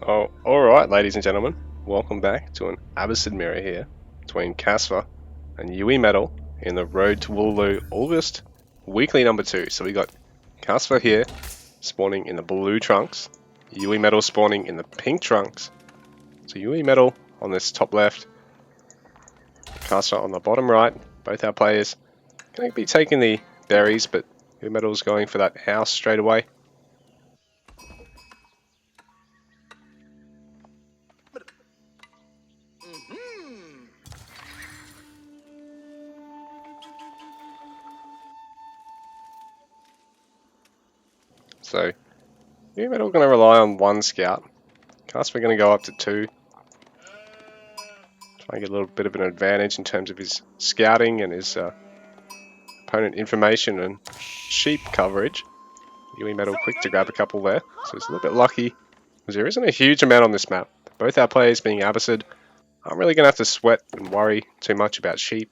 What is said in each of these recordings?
Oh, alright, ladies and gentlemen. Welcome back to an Abbasid mirror here between Kasva and YUImetal in the Road to Wololo August weekly number 2. So we got Kasva here spawning in the blue trunks, YUImetal spawning in the pink trunks. So YUImetal on this top left, Kasva on the bottom right. Both our players going to be taking the berries, but YUImetal's going for that house straight away. So, YUImetal going to rely on one scout. Kasva going to go up to 2. Try and get a little bit of an advantage in terms of his scouting and his opponent information and sheep coverage. YUImetal quick to grab a couple there, so he's a little bit lucky because there isn't a huge amount on this map. Both our players being Abbasid aren't really going to have to sweat and worry too much about sheep.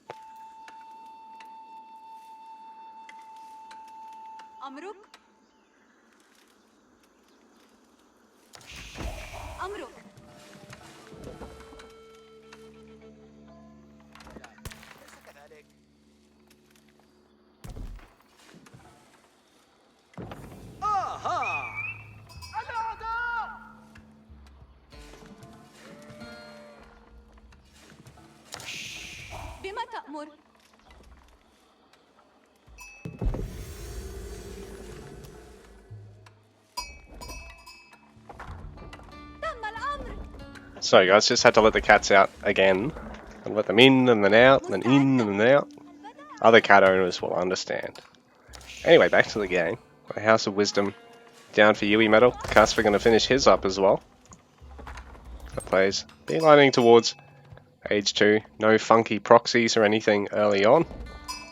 So guys, just had to let the cats out again, and let them in and then out, and then in and then out. Other cat owners will understand. Anyway, back to the game. The House of Wisdom down for YUImetal. Kasva going to finish his up as well. The players beelining towards Age 2. No funky proxies or anything early on.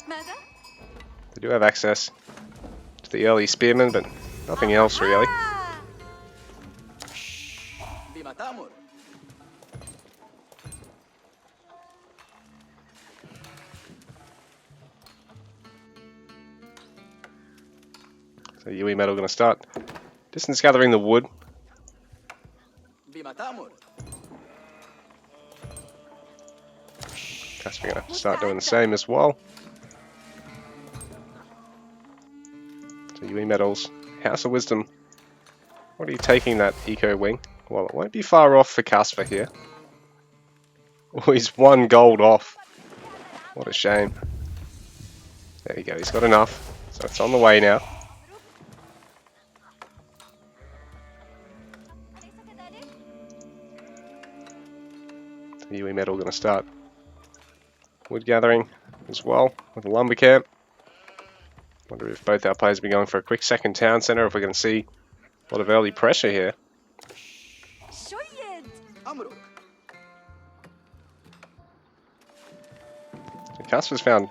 They do have access to the early spearmen, but nothing else really. So YUImetal going to start distance gathering the wood. Kasva going to start doing the same as well. So YUImetal's House of Wisdom. What are you taking that eco wing? Well, it won't be far off for Kasva here. Oh, he's 1 gold off. What a shame. There you go, he's got enough. So it's on the way now. YUImetal going to start wood gathering as well with a lumber camp. Wonder if both our players will be going for a quick second town centre, if we're going to see a lot of early pressure here. Kasva's found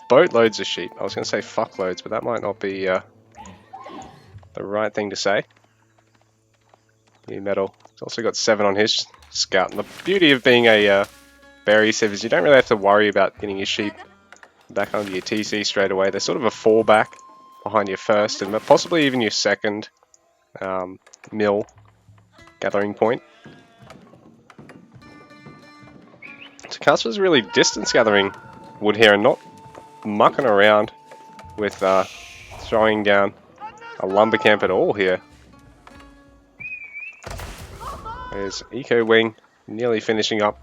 boatloads of sheep. I was going to say fuckloads, but that might not be the right thing to say. YUImetal. He's also got 7 on his scout. And the beauty of being a berry sieve is you don't really have to worry about getting your sheep back under your TC straight away. They're sort of a fallback behind your first and possibly even your second mill gathering point. So Kasva's really distance gathering wood here and not mucking around with throwing down a lumber camp at all here. There's Eco Wing nearly finishing up.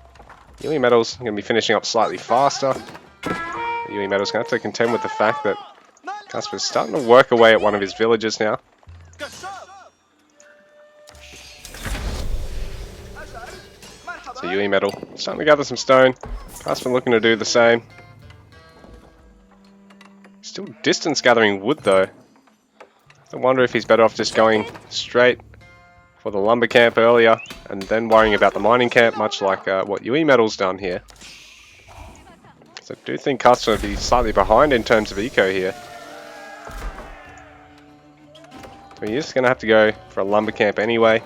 YUImetal's going to be finishing up slightly faster. YUImetal's going to have to contend with the fact that Kasva's starting to work away at one of his villages now. So YUImetal starting to gather some stone. Kasva looking to do the same. Still distance gathering wood though. I wonder if he's better off just going straight for the lumber camp earlier and then worrying about the mining camp, much like what YUImetal's done here. So I do think Kasva would be slightly behind in terms of eco here. So he is going to have to go for a lumber camp anyway.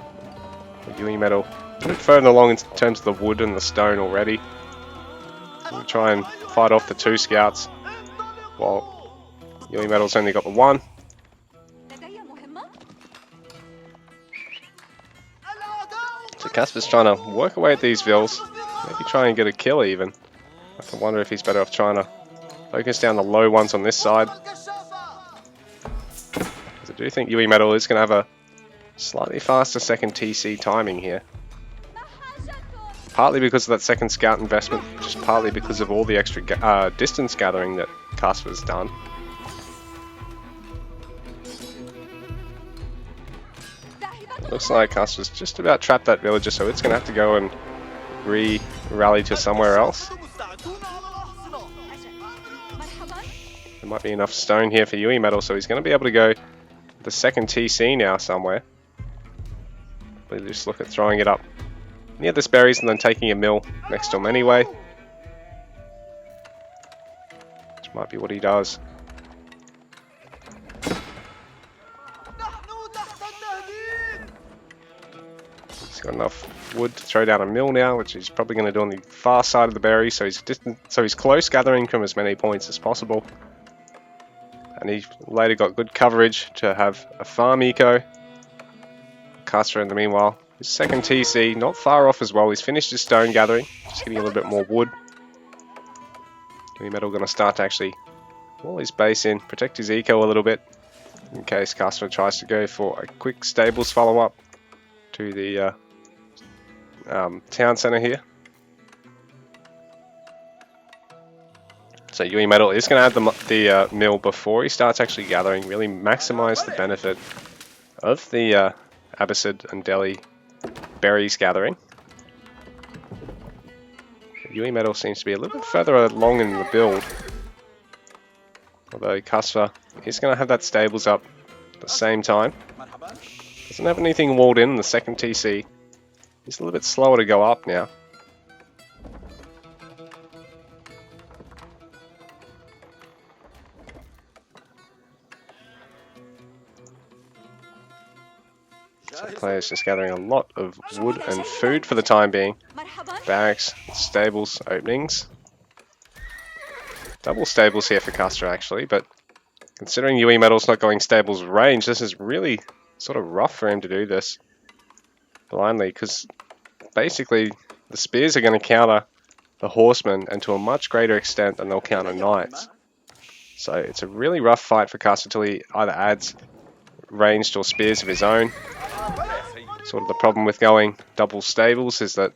YUImetal a bit further along in terms of the wood and the stone already. We'll try and fight off the 2 scouts while YUImetal's only got the 1. Kasva's trying to work away at these vills. Maybe try and get a kill even. I can wonder if he's better off trying to focus down the low ones on this side. Because I do think YUImetal is going to have a slightly faster second TC timing here. Partly because of that second scout investment, just partly because of all the extra distance gathering that Kasva's done. Looks like Kasva's just about trapped that villager, so it's going to have to go and re-rally to somewhere else. There might be enough stone here for YUImetal, so he's going to be able to go the second TC now somewhere. We'll just look at throwing it up near this berries and then taking a mill next to him anyway. Which might be what he does. He's got enough wood to throw down a mill now, which he's probably going to do on the far side of the berry, so he's close, gathering from as many points as possible. And he later got good coverage to have a farm eco. Kasva in the meanwhile, his second TC, not far off as well. He's finished his stone gathering, just getting a little bit more wood. YUImetal going to start to actually wall his base in, protect his eco a little bit, in case Kasva tries to go for a quick stables follow-up to the town center here. So YUImetal is going to add the mill before he starts actually gathering, really maximize the benefit of the Abbasid and Delhi berries gathering. YUImetal seems to be a little bit further along in the build, although Kasva is going to have that stables up at the same time. Doesn't have anything walled in the second TC. He's a little bit slower to go up now. So the player's just gathering a lot of wood and food for the time being. Barracks, stables, openings. Double stables here for Kasva actually, but considering YUImetal's not going stables range, this is really sort of rough for him to do this blindly, because basically the spears are going to counter the horsemen, and to a much greater extent than they'll counter knights. So it's a really rough fight for Kasva until he either adds ranged or spears of his own. Sort of the problem with going double stables is that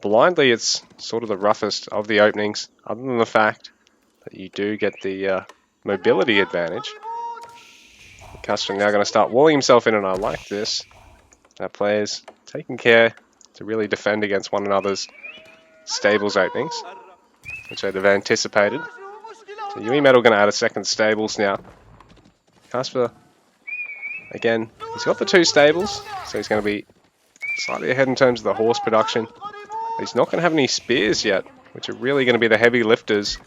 blindly it's sort of the roughest of the openings, other than the fact that you do get the mobility advantage. Kasva now going to start walling himself in, and I like this. Our players taking care to really defend against one another's stables openings, which they'd have anticipated. So YUImetal going to add a second stables now. Kasva, again, he's got the two stables, so he's going to be slightly ahead in terms of the horse production. He's not going to have any spears yet, which are really going to be the heavy lifters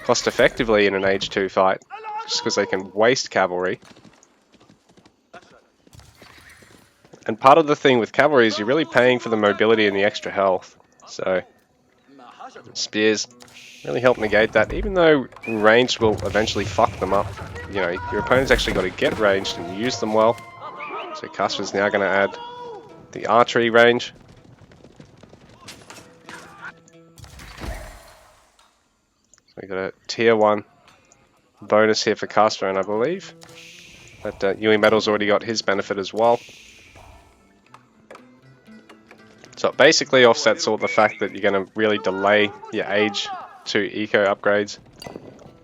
cost effectively in an Age 2 fight, just because they can waste cavalry. And part of the thing with cavalry is you're really paying for the mobility and the extra health. So spears really help negate that, even though ranged will eventually fuck them up. You know, your opponent's actually got to get ranged and use them well. So Kasva's now going to add the archery range. So we got a tier 1 bonus here for Kasva, and I believe that YUImetal's already got his benefit as well. So it basically offsets all the fact that you're going to really delay your Age 2 eco upgrades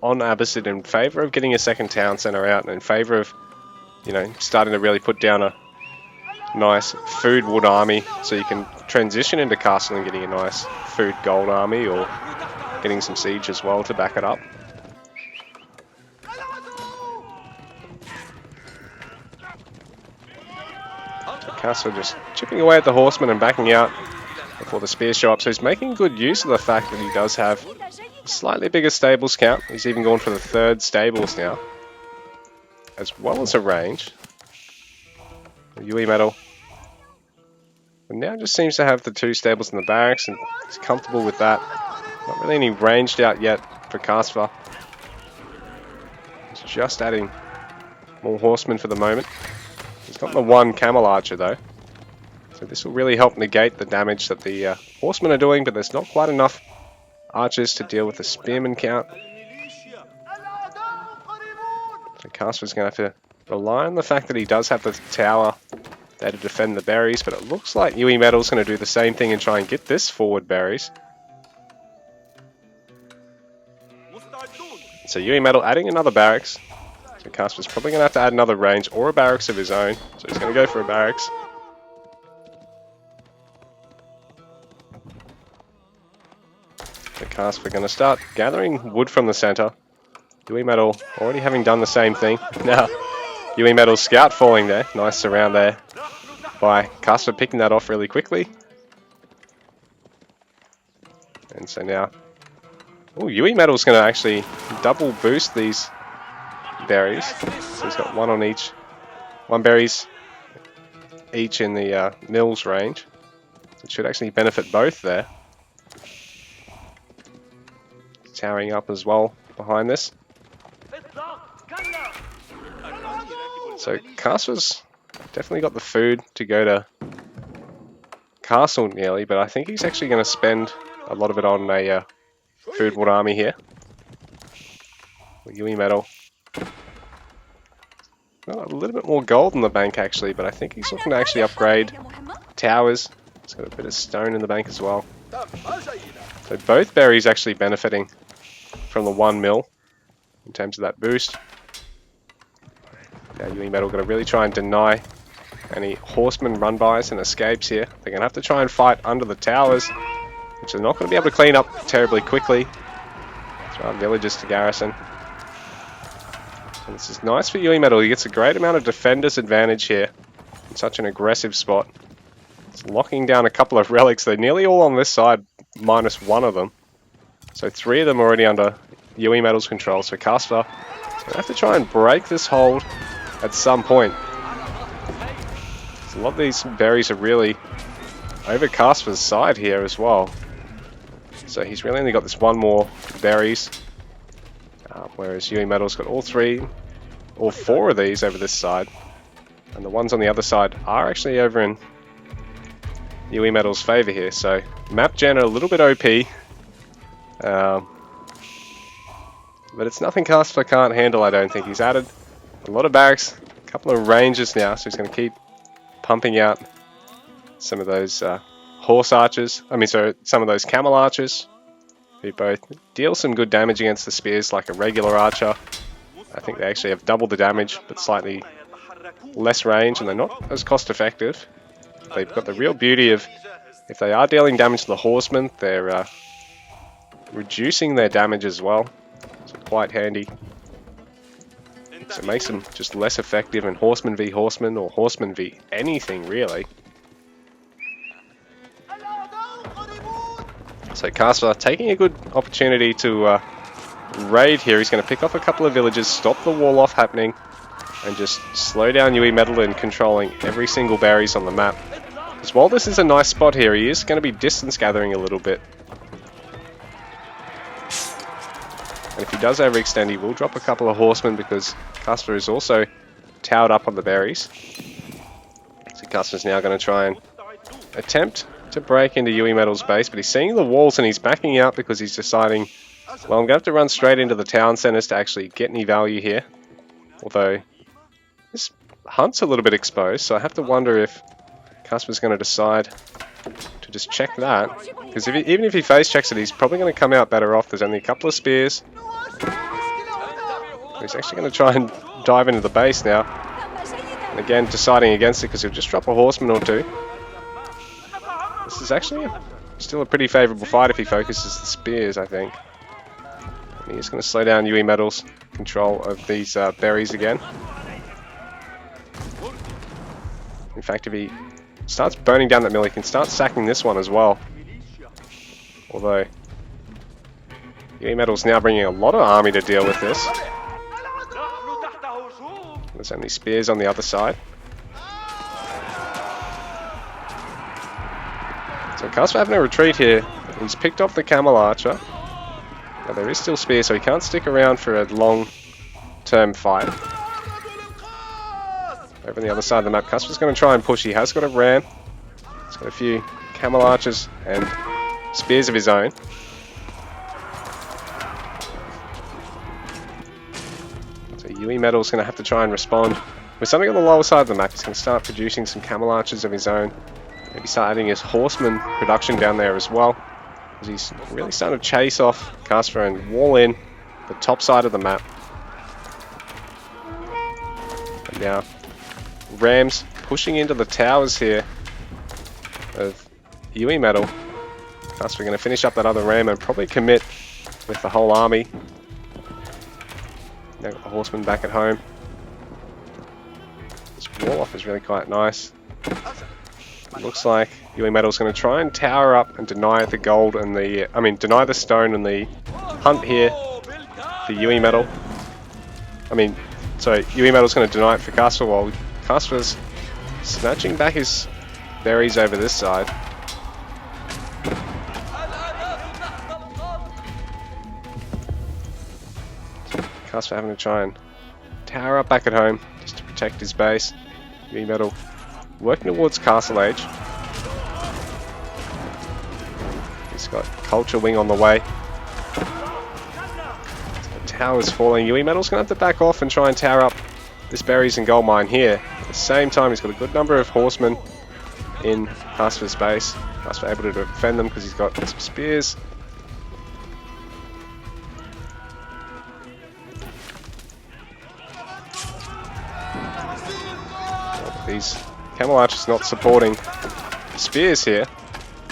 on Abbasid in favour of getting a second town centre out, and in favour of, you know, starting to really put down a nice food wood army, so you can transition into castle and getting a nice food gold army, or getting some siege as well to back it up. Kasva just chipping away at the horsemen and backing out before the spears show up, so he's making good use of the fact that he does have a slightly bigger stables count. He's even gone for the third stables now, as well as a range. YUImetal now just seems to have the two stables in the barracks, and he's comfortable with that. Not really any ranged out yet for Kasva. He's just adding more horsemen for the moment. He's got the one camel archer though. So this will really help negate the damage that the horsemen are doing, but there's not quite enough archers to deal with the spearman count. So Kasva's going to have to rely on the fact that he does have the tower there to defend the berries, but it looks like YUImetal's going to do the same thing and try and get this forward berries. So YUImetal adding another barracks. So Kasva's probably going to have to add another range or a barracks of his own. So he's going to go for a barracks. So Kasva going to start gathering wood from the center. YUImetal already having done the same thing. Now, YUImetal's scout falling there. Nice surround there by Kasva picking that off really quickly. And so now, YUImetal's going to actually double boost these berries. So he's got one on each, one berries each in the mills range. It should actually benefit both there. Towering up as well behind this. So Kasva's definitely got the food to go to Castle nearly, but I think he's actually going to spend a lot of it on a food-wood army here. YUImetal. Well, a little bit more gold in the bank actually, but I think he's looking to actually upgrade towers. He's got a bit of stone in the bank as well. So both berries actually benefiting from the 1 mil in terms of that boost. Now YUImetal going to really try and deny any horsemen run-bys and escapes here. They're going to have to try and fight under the towers, which they're not going to be able to clean up terribly quickly. Throw villagers to garrison. And this is nice for YUImetal. He gets a great amount of defender's advantage here in such an aggressive spot. It's locking down a couple of relics. They're nearly all on this side, minus one of them. So 3 of them already under YUImetal's control. So Kasva going to have to try and break this hold at some point. So a lot of these berries are really over Kasva's side here as well. So he's really only got this 1 more berries. Whereas YUImetal's got all 4 of these over this side. And the ones on the other side are actually over in YUImetal's favor here. So map gen a little bit OP. But it's nothing Kasva can't handle, I don't think. He's added a lot of barracks, a couple of ranges now, so he's going to keep pumping out some of those horse archers. Some of those camel archers, who both deal some good damage against the spears like a regular archer. I think they actually have double the damage, but slightly less range, and they're not as cost effective. They've got the real beauty of, if they are dealing damage to the horsemen, they're reducing their damage as well. So quite handy. So it makes them just less effective in horseman v horseman, or horseman v anything really. So Kasva taking a good opportunity to raid here. He's going to pick off a couple of villages, stop the wall off happening, and just slow down YUImetal in controlling every single berries on the map. Because while this is a nice spot here, he is going to be distance gathering a little bit. And if he does overextend, he will drop a couple of horsemen because Kasva is also towered up on the berries. So Kasva's now going to try and attempt to break into YUImetal's base, but he's seeing the walls and he's backing out because he's deciding, well, I'm going to have to run straight into the town centers to actually get any value here. Although, this hunt's a little bit exposed, so I have to wonder if Kasva's going to decide to just check that. Because even if he face checks it, he's probably going to come out better off. There's only a couple of spears. He's actually going to try and dive into the base now. And again, deciding against it because he'll just drop a horseman or 2. This is actually still a pretty favourable fight if he focuses the spears, I think. And he's going to slow down YUImetal's control of these berries again. In fact, if he starts burning down that mill, he can start sacking this one as well. Although, YUImetal's now bringing a lot of army to deal with this. There's only spears on the other side. So Kasva having a retreat here. He's picked off the camel archer. Now there is still spears, so he can't stick around for a long-term fight. Over on the other side of the map, Kasva's going to try and push. He has got a ram. He's got a few camel archers and spears of his own. So YUImetal's going to have to try and respond with something on the lower side of the map. He's going to start producing some camel archers of his own. Maybe start adding his horseman production down there as well. Because he's really starting to chase off Kasva and wall in the top side of the map. And now Rams pushing into the towers here of YUImetal. Kasva going to finish up that other ram and probably commit with the whole army. Now got the horseman back at home. This wall off is really quite nice. It looks like YUImetal's going to try and tower up and deny the gold and the, deny the stone and the hunt here for YUImetal. YUImetal's going to deny it for Kasva while Kasva's snatching back his berries over this side. Kasva having to try and tower up back at home just to protect his base. YUImetal working towards Castle Age. He's got Culture Wing on the way. The tower's falling. YUImetal's going to have to back off and try and tower up this berries and gold mine here. At the same time, he's got a good number of horsemen in Kasva's base. Kasva able to defend them because he's got some spears. These camel archers not supporting the spears here.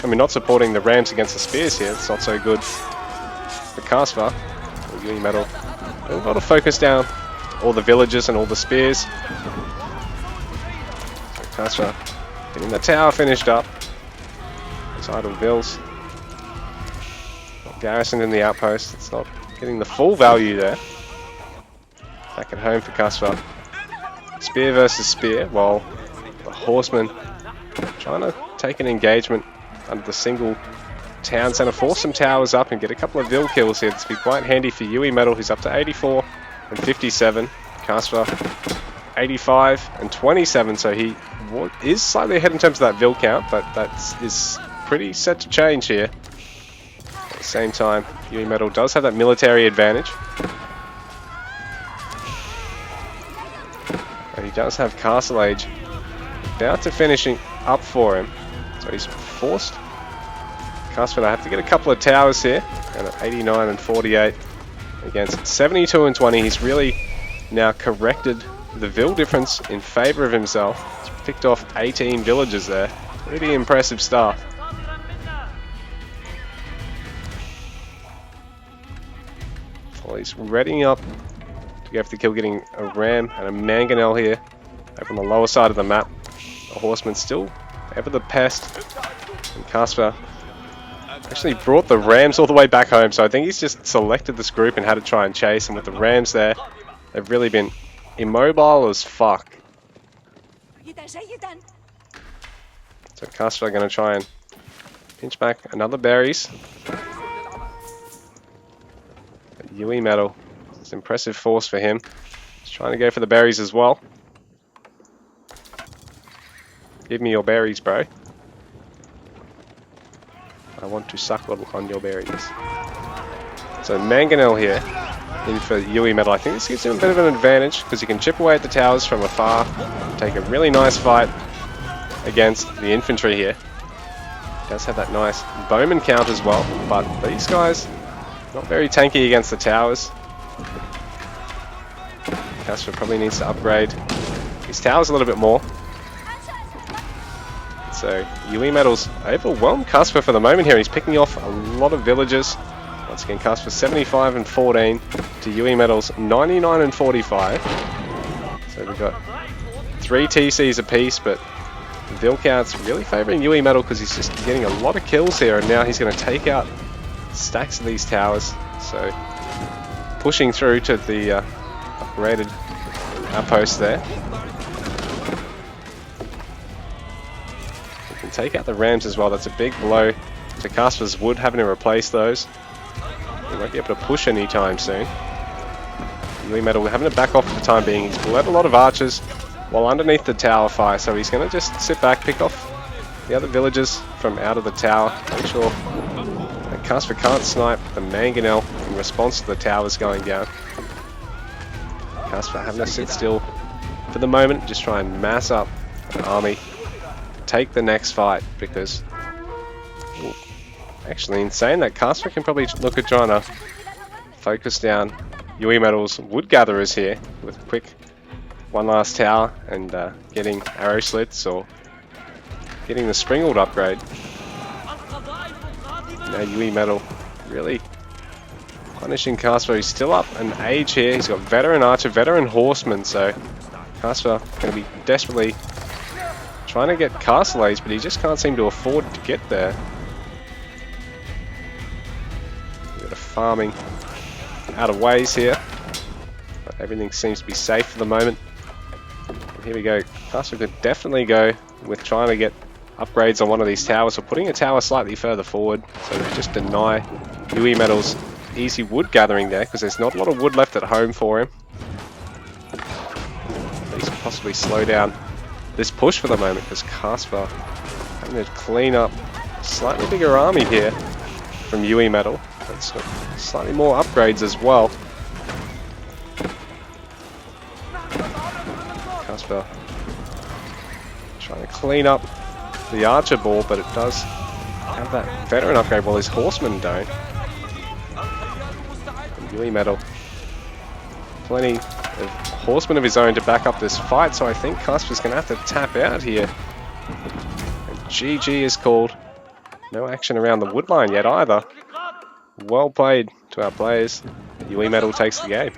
Not supporting the rams against the spears here. It's not so good for Kasva. YUImetal a lot of focus down all the villages and all the spears. So Kasva getting the tower finished up. Those idle vills. Garrisoned in the outpost. It's not getting the full value there. Back at home for Kasva. Spear versus spear, while the horsemen trying to take an engagement under the single town centre, force some towers up and get a couple of vill kills here. This would be quite handy for YUImetal, who's up to 84 and 57. Kasva 85 and 27, so he is slightly ahead in terms of that vill count, but that is pretty set to change here. At the same time, YUImetal does have that military advantage. And he does have Castle Age about to finishing up for him. So he's forced Kasva to have to get a couple of towers here. And at 89 and 48 against 72 and 20. He's really now corrected the vill difference in favour of himself. He's picked off 18 villages there. Pretty impressive stuff. Well, he's readying up to go for the kill, getting a ram and a mangonel here over on the lower side of the map. The horseman still ever the pest, and Kasva actually brought the rams all the way back home, so I think he's just selected this group and had to try and chase, and with the rams there, they've really been immobile as fuck. So Kasva are going to try and pinch back another berries. YUImetal, it's an impressive force for him. He's trying to go for the berries as well. Give me your berries, bro. I want to suck on your berries. So mangonel here in for YUImetal. I think this gives him a bit of an advantage because he can chip away at the towers from afar, take a really nice fight against the infantry here. He does have that nice bowman count as well, but these guys not very tanky against the towers. Kasva probably needs to upgrade his towers a little bit more. So YUImetal's overwhelmed Kasva for the moment here. He's picking off a lot of villages. Once again, Kasva 75 and 14 to YUImetal's 99 and 45. So we've got 3 TCs apiece, but the vill count's really favouring YUImetal because he's just getting a lot of kills here, and now he's going to take out stacks of these towers. So pushing through to the upgraded outpost there. We can take out the rams as well. That's a big blow to Kasva's wood, having to replace those. He won't be able to push anytime soon. YUImetal having to back off for the time being. He's bled a lot of archers while underneath the tower fire, so he's going to just sit back, pick off the other villagers from out of the tower. Make sure that Kasva can't snipe the mangonel in response to the towers going down. Kasva having to sit still for the moment, just try and mass up an army, take the next fight, because actually in saying that, Kasva can probably look at trying to focus down YUImetal's wood gatherers here with a quick one last tower and getting arrow slits or getting the springald upgrade. Now YUImetal really punishing Kasva. He's still up an age here. He's got veteran archer, veteran horseman, so Kasva going to be desperately trying to get castle age, but he just can't seem to afford to get there. Bit of farming out of ways here, but everything seems to be safe for the moment. And here we go. Kasva could definitely go with trying to get upgrades on one of these towers, or putting a tower slightly further forward, so they just deny YUImetal's easy wood gathering there, because there's not a lot of wood left at home for him. At least possibly slow down this push for the moment, because Kasva having to clean up a slightly bigger army here from YUImetal. That's got slightly more upgrades as well. Kasva trying to clean up the archer ball, but it does have that veteran upgrade while his horsemen don't. And YUImetal, plenty of horsemen of his own to back up this fight, so I think Kasva's going to have to tap out here. And GG is called. No action around the wood line yet either. Well played to our players. YUImetal takes the game.